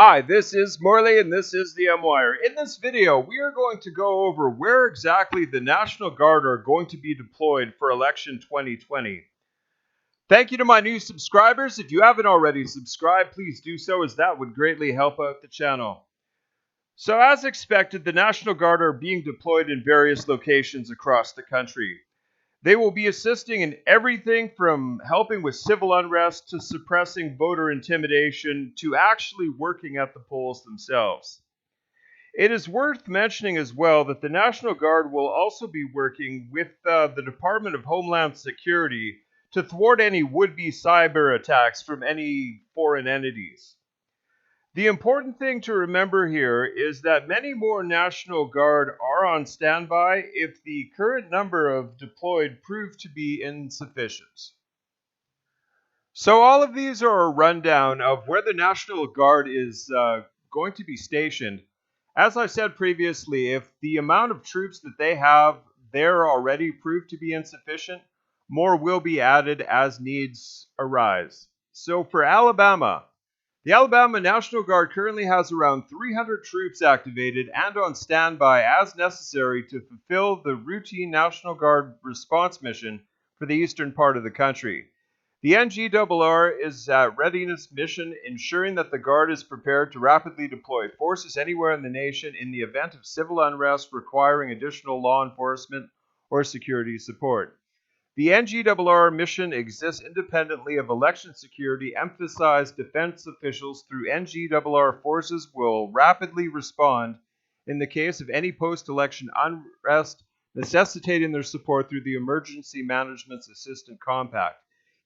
Hi, this is Morley and this is the M-Wire. In this video, we are going to go over where exactly the National Guard are going to be deployed for election 2020. Thank you to my new subscribers. If you haven't already subscribed, please do so, as that would greatly help out the channel. So as expected, the National Guard are being deployed in various locations across the country. They will be assisting in everything from helping with civil unrest to suppressing voter intimidation to actually working at the polls themselves. It is worth mentioning as well that the National Guard will also be working with the Department of Homeland Security to thwart any would-be cyber attacks from any foreign entities. The important thing to remember here is that many more National Guard are on standby if the current number of deployed prove to be insufficient. So all of these are a rundown of where the National Guard is going to be stationed. As I said previously, if the amount of troops that they have there already prove to be insufficient, more will be added as needs arise. So for Alabama, the Alabama National Guard currently has around 300 troops activated and on standby as necessary to fulfill the routine National Guard response mission for the eastern part of the country. The NGRR is at readiness mission, ensuring that the Guard is prepared to rapidly deploy forces anywhere in the nation in the event of civil unrest requiring additional law enforcement or security support. The NGRR mission exists independently of election security. Emphasized defense officials through NGRR forces will rapidly respond in the case of any post-election unrest, necessitating their support through the Emergency Management Assistance Compact.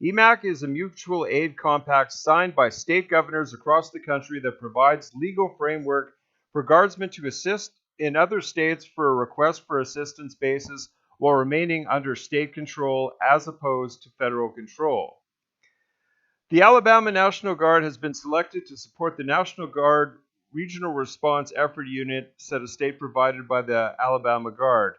EMAC is a mutual aid compact signed by state governors across the country that provides legal framework for guardsmen to assist in other states for a request for assistance basis while remaining under state control as opposed to federal control. The Alabama National Guard has been selected to support the National Guard Regional Response Effort Unit, set a state provided by the Alabama Guard.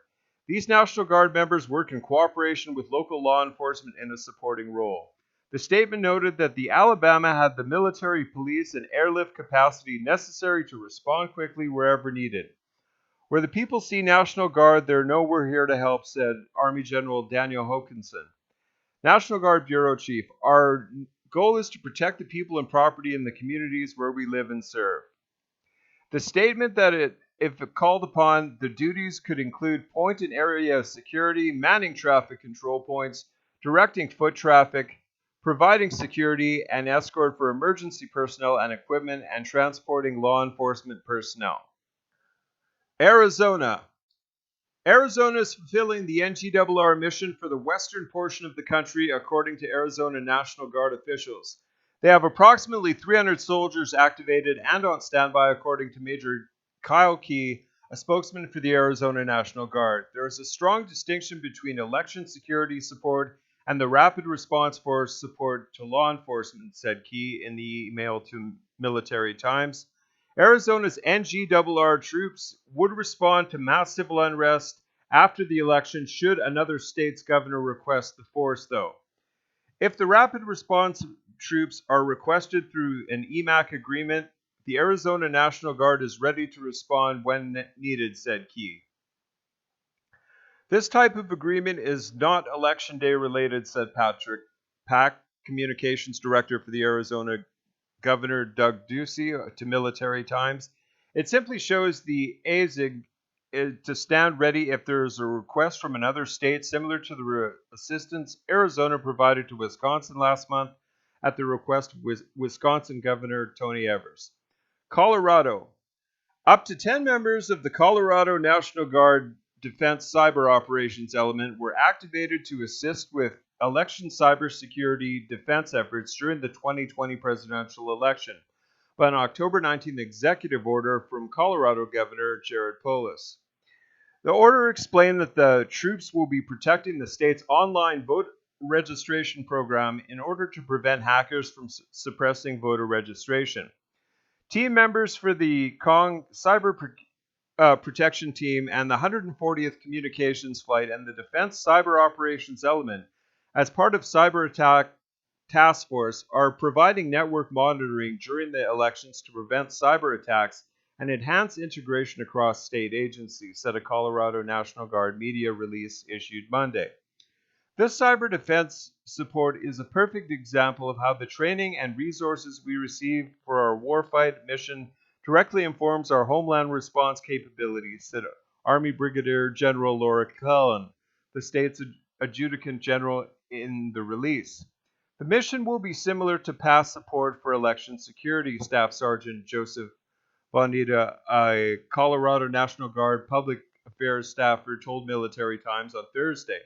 These National Guard members work in cooperation with local law enforcement in a supporting role. The statement noted that the Alabama had the military, police, and airlift capacity necessary to respond quickly wherever needed. Where the people see National Guard, they know we're here to help, said Army General Daniel Hokanson, National Guard Bureau Chief. Our goal is to protect the people and property in the communities where we live and serve. The statement that if called upon, the duties could include point and area security, manning traffic control points, directing foot traffic, providing security and escort for emergency personnel and equipment, and transporting law enforcement personnel. Arizona. Arizona is fulfilling the NGRR mission for the western portion of the country, according to Arizona National Guard officials. They have approximately 300 soldiers activated and on standby, according to Major Kyle Key, a spokesman for the Arizona National Guard. There is a strong distinction between election security support and the rapid response force support to law enforcement, said Key in the email to Military Times. Arizona's NGRR troops would respond to mass civil unrest after the election should another state's governor request the force, though. If the rapid response troops are requested through an EMAC agreement, the Arizona National Guard is ready to respond when needed, said Key. This type of agreement is not Election Day related, said Patrick Pack, Communications Director for the Arizona Governor Doug Ducey, to Military Times. It simply shows the ASIG to stand ready if there is a request from another state, similar to the assistance Arizona provided to Wisconsin last month at the request of Wisconsin Governor Tony Evers. Colorado. Up to 10 members of the Colorado National Guard Defense Cyber Operations element were activated to assist with election cybersecurity defense efforts during the 2020 presidential election by an October 19th executive order from Colorado Governor Jared Polis. The order explained that the troops will be protecting the state's online vote registration program in order to prevent hackers from suppressing voter registration. Team members for the Kong Cyber Protection Team and the 140th Communications Flight and the Defense Cyber Operations Element, as part of cyber attack Task Force are providing network monitoring during the elections to prevent cyber attacks and enhance integration across state agencies, said a Colorado National Guard media release issued Monday. This cyber defense support is a perfect example of how the training and resources we receive for our warfight mission directly informs our homeland response capabilities, said Army Brigadier General Laura Cullen, the state's adjutant general, in the release. The mission will be similar to past support for election security, Staff Sergeant Joseph Bonita, a Colorado National Guard public affairs staffer, told Military Times on Thursday.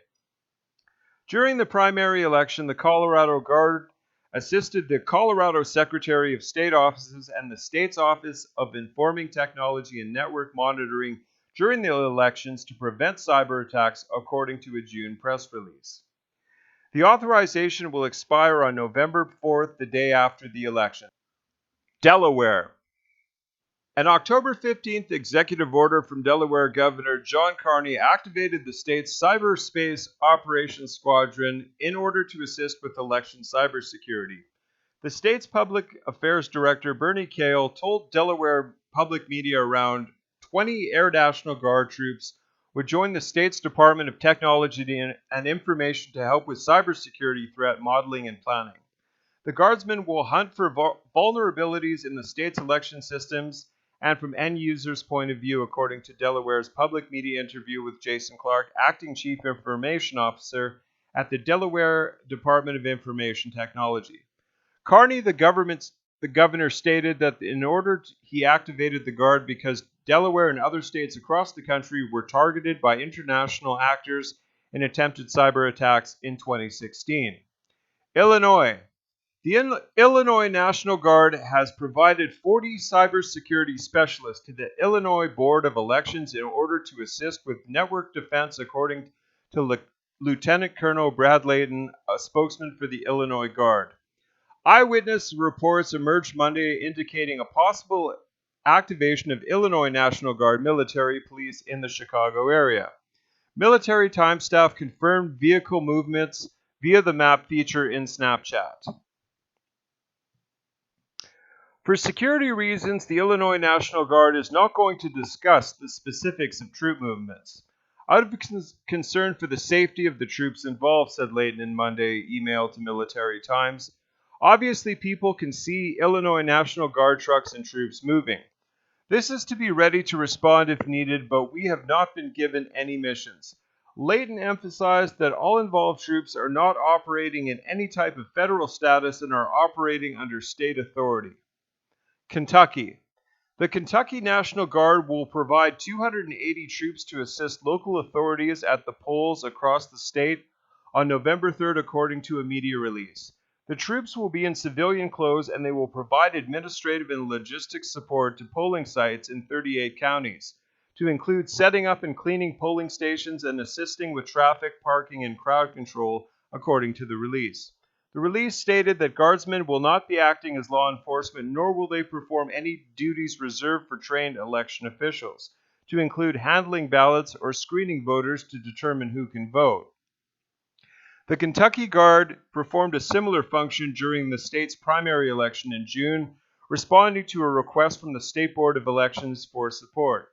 During the primary election, the Colorado Guard assisted the Colorado Secretary of State offices and the state's Office of Informing Technology and Network Monitoring during the elections to prevent cyber attacks, according to a June press release. The authorization will expire on November 4th, the day after the election. Delaware. An October 15th executive order from Delaware Governor John Carney activated the state's Cyberspace Operations Squadron in order to assist with election cybersecurity. The state's Public Affairs Director Bernie Cale told Delaware public media around 20 Air National Guard troops would join the state's Department of Technology and Information to help with cybersecurity threat modeling and planning. The Guardsmen will hunt for vulnerabilities in the state's election systems and from end users' point of view, according to Delaware's public media interview with Jason Clark, acting chief information officer at the Delaware Department of Information Technology. Carney, the governor, stated that in order he activated the Guard because Delaware and other states across the country were targeted by international actors in attempted cyber attacks in 2016. Illinois. The Illinois National Guard has provided 40 cybersecurity specialists to the Illinois Board of Elections in order to assist with network defense, according to Lieutenant Colonel Brad Layton, a spokesman for the Illinois Guard. Eyewitness reports emerged Monday indicating a possible activation of Illinois National Guard military police in the Chicago area. Military Times staff confirmed vehicle movements via the map feature in Snapchat. For security reasons, the Illinois National Guard is not going to discuss the specifics of troop movements. Out of concern for the safety of the troops involved, said Layton in Monday email to Military Times. Obviously, people can see Illinois National Guard trucks and troops moving. This is to be ready to respond if needed, but we have not been given any missions. Layton emphasized that all involved troops are not operating in any type of federal status and are operating under state authority. Kentucky. The Kentucky National Guard will provide 280 troops to assist local authorities at the polls across the state on November 3rd, according to a media release. The troops will be in civilian clothes and they will provide administrative and logistics support to polling sites in 38 counties, to include setting up and cleaning polling stations and assisting with traffic, parking, and crowd control, according to the release. The release stated that Guardsmen will not be acting as law enforcement, nor will they perform any duties reserved for trained election officials, to include handling ballots or screening voters to determine who can vote. The Kentucky Guard performed a similar function during the state's primary election in June, responding to a request from the State Board of Elections for support.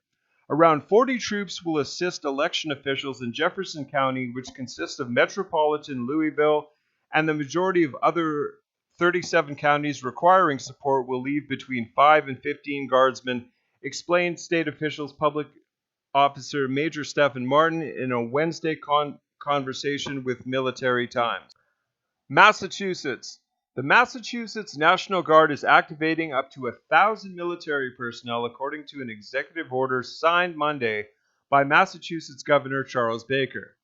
Around 40 troops will assist election officials in Jefferson County, which consists of metropolitan Louisville, and the majority of other 37 counties requiring support will leave between 5 and 15 Guardsmen, explained state officials Public Officer Major Stephen Martin in a Wednesday conversation with Military Times. Massachusetts. The Massachusetts National Guard is activating up to 1,000 military personnel, according to an executive order signed Monday by Massachusetts Governor Charles Baker.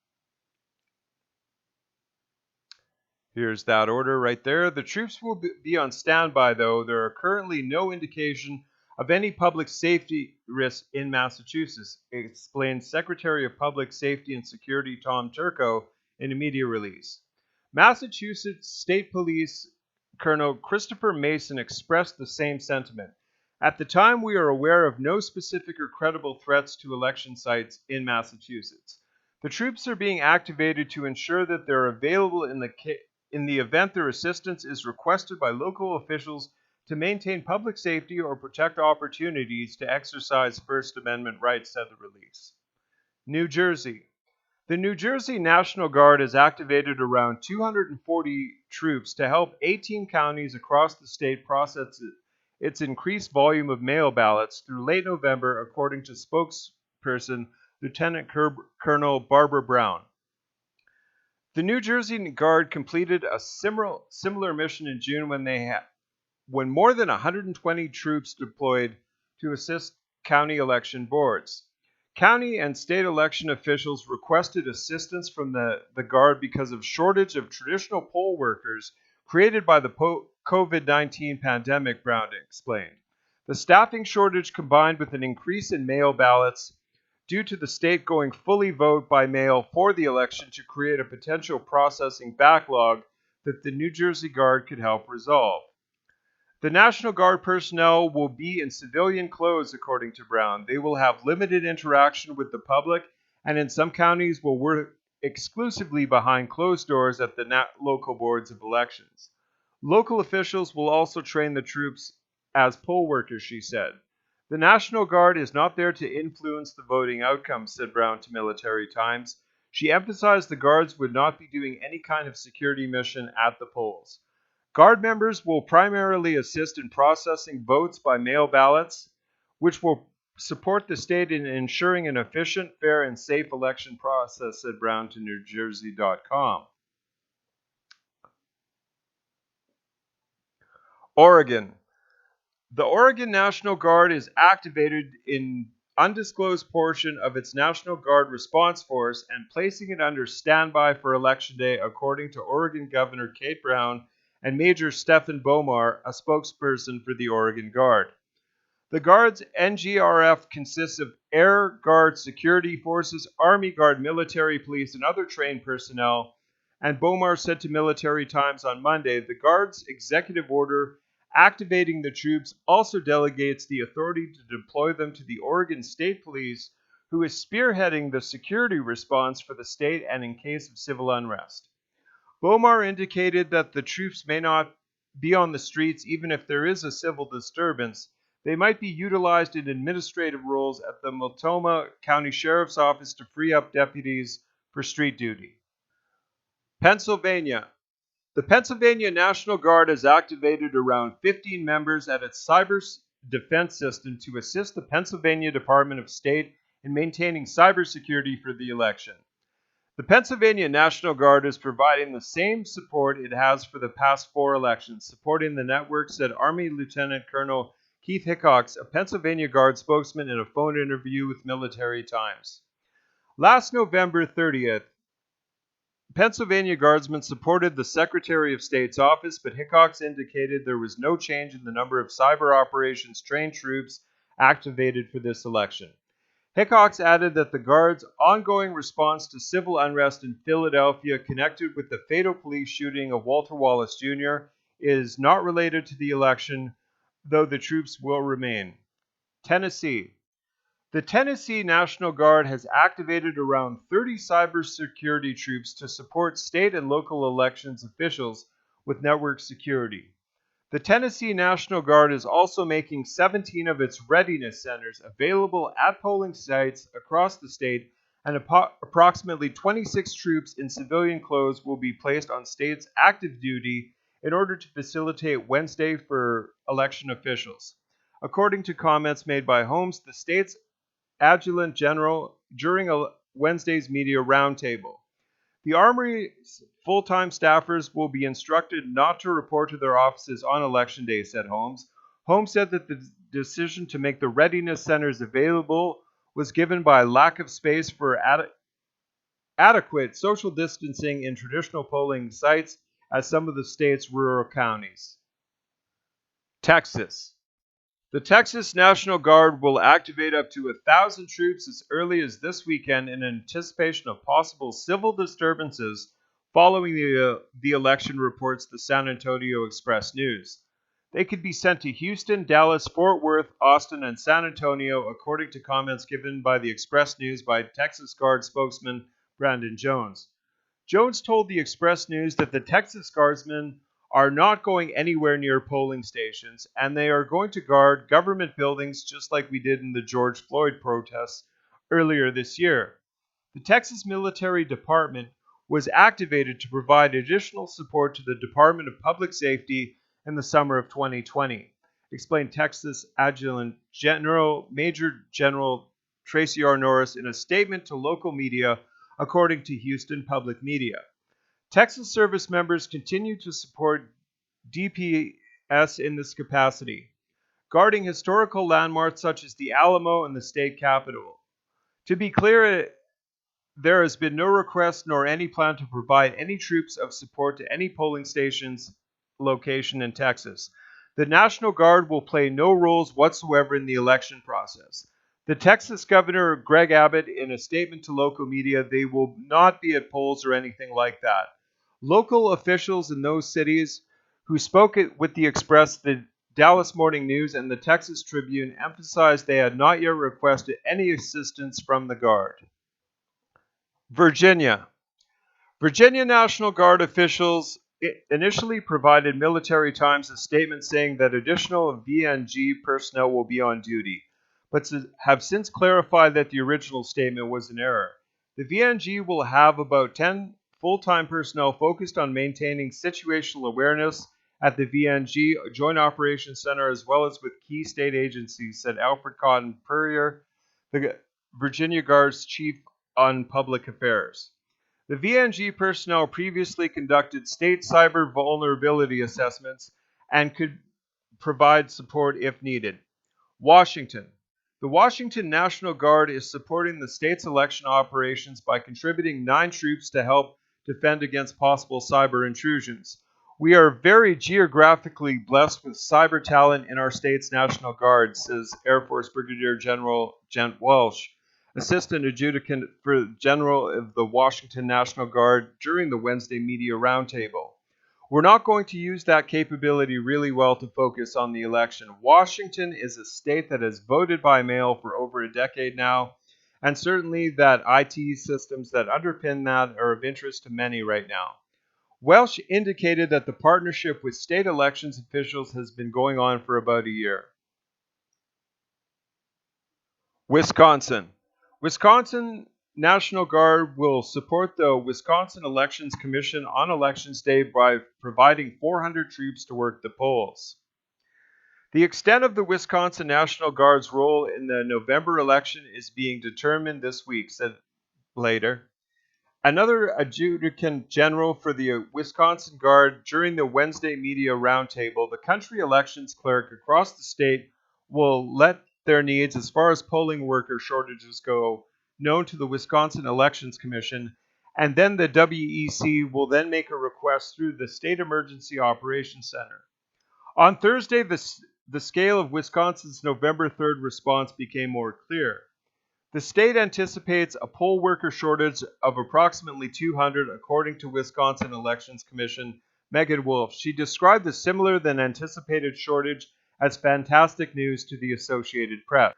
Here's that order right there. The troops will be on standby, though. There are currently no indication of any public safety risk in Massachusetts, explained Secretary of Public Safety and Security Tom Turco in a media release. Massachusetts State Police Colonel Christopher Mason expressed the same sentiment. At the time, we are aware of no specific or credible threats to election sites in Massachusetts. The troops are being activated to ensure that they're available in the in the event their assistance is requested by local officials to maintain public safety or protect opportunities to exercise First Amendment rights, said the release. New Jersey. The New Jersey National Guard has activated around 240 troops to help 18 counties across the state process its increased volume of mail ballots through late November, according to spokesperson Lieutenant Colonel Barbara Brown. The New Jersey Guard completed a similar mission in June when more than 120 troops deployed to assist county election boards. County and state election officials requested assistance from the Guard because of shortage of traditional poll workers created by the COVID-19 pandemic, Brown explained. The staffing shortage combined with an increase in mail ballots due to the state going fully vote by mail for the election to create a potential processing backlog that the New Jersey Guard could help resolve. The National Guard personnel will be in civilian clothes, according to Brown. They will have limited interaction with the public, and in some counties will work exclusively behind closed doors at the local boards of elections. Local officials will also train the troops as poll workers, she said. The National Guard is not there to influence the voting outcome, said Brown to Military Times. She emphasized the Guards would not be doing any kind of security mission at the polls. Guard members will primarily assist in processing votes by mail ballots, which will support the state in ensuring an efficient, fair, and safe election process, said Brown to NewJersey.com. Oregon. The Oregon National Guard is activated in undisclosed portion of its National Guard response force and placing it under standby for Election Day, according to Oregon Governor Kate Brown and Major Stephen Bomar, a spokesperson for the Oregon Guard. The Guard's NGRF consists of Air Guard security forces, Army Guard, military police, and other trained personnel, and Bomar said to Military Times on Monday, the Guard's executive order activating the troops also delegates the authority to deploy them to the Oregon State Police, who is spearheading the security response for the state and in case of civil unrest. Bomar indicated that the troops may not be on the streets even if there is a civil disturbance. They might be utilized in administrative roles at the Multnomah County Sheriff's Office to free up deputies for street duty. Pennsylvania. The Pennsylvania National Guard has activated around 15 members at its cyber defense system to assist the Pennsylvania Department of State in maintaining cybersecurity for the election. The Pennsylvania National Guard is providing the same support it has for the past 4 elections, supporting the network, said Army Lieutenant Colonel Keith Hickox, a Pennsylvania Guard spokesman, in a phone interview with Military Times. Last November 30th, Pennsylvania Guardsmen supported the Secretary of State's office, but Hickox indicated there was no change in the number of cyber operations trained troops activated for this election. Hickox added that the Guard's ongoing response to civil unrest in Philadelphia connected with the fatal police shooting of Walter Wallace Jr. is not related to the election, though the troops will remain. Tennessee. The Tennessee National Guard has activated around 30 cybersecurity troops to support state and local elections officials with network security. The Tennessee National Guard is also making 17 of its readiness centers available at polling sites across the state, and approximately 26 troops in civilian clothes will be placed on state's active duty in order to facilitate Wednesday for election officials. According to comments made by Holmes, the state's adjutant general, during Wednesday's media roundtable. The Armory's full-time staffers will be instructed not to report to their offices on Election Day, said Holmes. Holmes said that the decision to make the readiness centers available was given by lack of space for adequate social distancing in traditional polling sites at some of the state's rural counties. Texas. The Texas National Guard will activate up to 1,000 troops as early as this weekend in anticipation of possible civil disturbances following the election, reports the San Antonio Express News. They could be sent to Houston, Dallas, Fort Worth, Austin, and San Antonio, according to comments given by the Express News by Texas Guard spokesman Brandon Jones. Jones told the Express News that the Texas Guardsmen are not going anywhere near polling stations, and they are going to guard government buildings just like we did in the George Floyd protests earlier this year. The Texas Military Department was activated to provide additional support to the Department of Public Safety in the summer of 2020, explained Texas Adjutant General Major General Tracy R. Norris in a statement to local media, according to Houston Public Media. Texas service members continue to support DPS in this capacity, guarding historical landmarks such as the Alamo and the state capitol. To be clear, there has been no request nor any plan to provide any troops of support to any polling stations location in Texas. The National Guard will play no roles whatsoever in the election process. The Texas Governor Greg Abbott, in a statement to local media, they will not be at polls or anything like that. Local officials in those cities who spoke with the Express, the Dallas Morning News, and the Texas Tribune emphasized they had not yet requested any assistance from the Guard. Virginia. Virginia National Guard officials initially provided Military Times a statement saying that additional VNG personnel will be on duty, but have since clarified that the original statement was an error. The VNG will have about 10 full-time personnel focused on maintaining situational awareness at the VNG Joint Operations Center as well as with key state agencies, said Alfred Cotton Purrier, the Virginia Guard's chief on public affairs. The VNG personnel previously conducted state cyber vulnerability assessments and could provide support if needed. Washington. The Washington National Guard is supporting the state's election operations by contributing 9 troops to help defend against possible cyber intrusions. We are very geographically blessed with cyber talent in our state's National Guard, says Air Force Brigadier General Gent Welsh, Assistant Adjutant for General of the Washington National Guard, during the Wednesday media roundtable. We're not going to use that capability really well to focus on the election. Washington is a state that has voted by mail for over a decade now, and certainly that IT systems that underpin that are of interest to many right now. Welsh indicated that the partnership with state elections officials has been going on for about a year. Wisconsin. Wisconsin National Guard will support the Wisconsin Elections Commission on Elections Day by providing 400 troops to work the polls. The extent of the Wisconsin National Guard's role in the November election is being determined this week, said later. Another adjutant general for the Wisconsin Guard during the Wednesday media roundtable, the country elections clerk across the state will let their needs as far as polling worker shortages go known to the Wisconsin Elections Commission, and then the WEC will then make a request through the State Emergency Operations Center. On Thursday, the scale of Wisconsin's November 3rd response became more clear. The state anticipates a poll worker shortage of approximately 200, according to Wisconsin Elections Commission Megan Wolf. She described the similar than anticipated shortage as fantastic news to the Associated Press.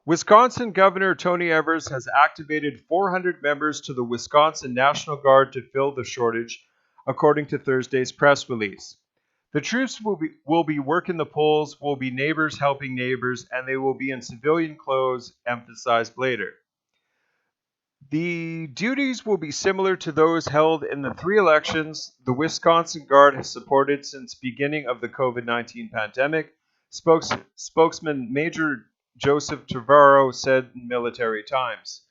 Wisconsin Governor Tony Evers has activated 400 members to the Wisconsin National Guard to fill the shortage, according to Thursday's press release. The troops will be working the polls, will be neighbors helping neighbors, and they will be in civilian clothes, emphasized later. The duties will be similar to those held in the 3 elections the Wisconsin Guard has supported since beginning of the COVID-19 pandemic, spokesman Major Joseph Trevorrow said in Military Times.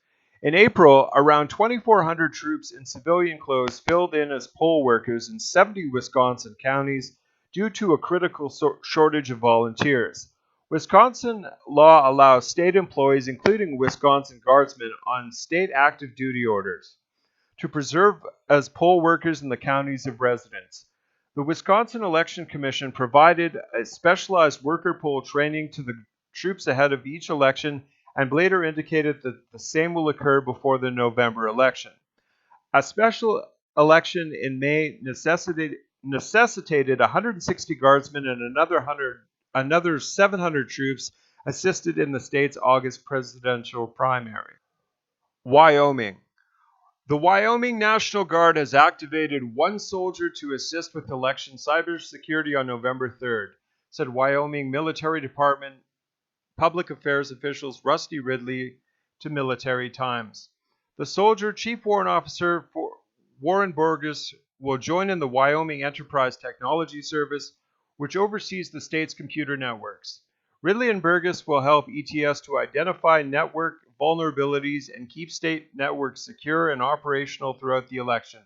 In April, around 2,400 troops in civilian clothes filled in as poll workers in 70 Wisconsin counties due to a critical shortage of volunteers. Wisconsin law allows state employees, including Wisconsin Guardsmen, on state active duty orders to preserve as poll workers in the counties of residence. The Wisconsin Election Commission provided a specialized worker poll training to the troops ahead of each election and later indicated that the same will occur before the November election. A special election in May necessitated 160 guardsmen and another 700 troops assisted in the state's August presidential primary. Wyoming. The Wyoming National Guard has activated one soldier to assist with election cybersecurity on November 3rd, said Wyoming Military Department Public Affairs officials Rusty Ridley to Military Times. The soldier, Chief Warrant Officer Warren Burgess, will join in the Wyoming Enterprise Technology Service, which oversees the state's computer networks. Ridley and Burgess will help ETS to identify network vulnerabilities and keep state networks secure and operational throughout the election.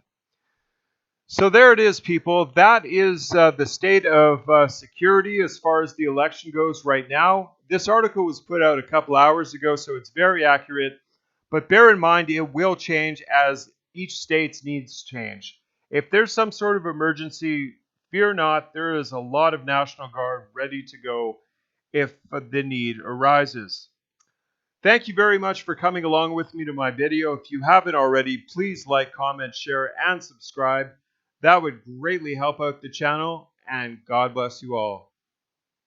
So there it is, people. That is the state of security as far as the election goes right now. This article was put out a couple hours ago, so it's very accurate. But bear in mind, it will change as each state's needs change. If there's some sort of emergency, fear not. There is a lot of National Guard ready to go if the need arises. Thank you very much for coming along with me to my video. If you haven't already, please like, comment, share, and subscribe. That would greatly help out the channel, and God bless you all.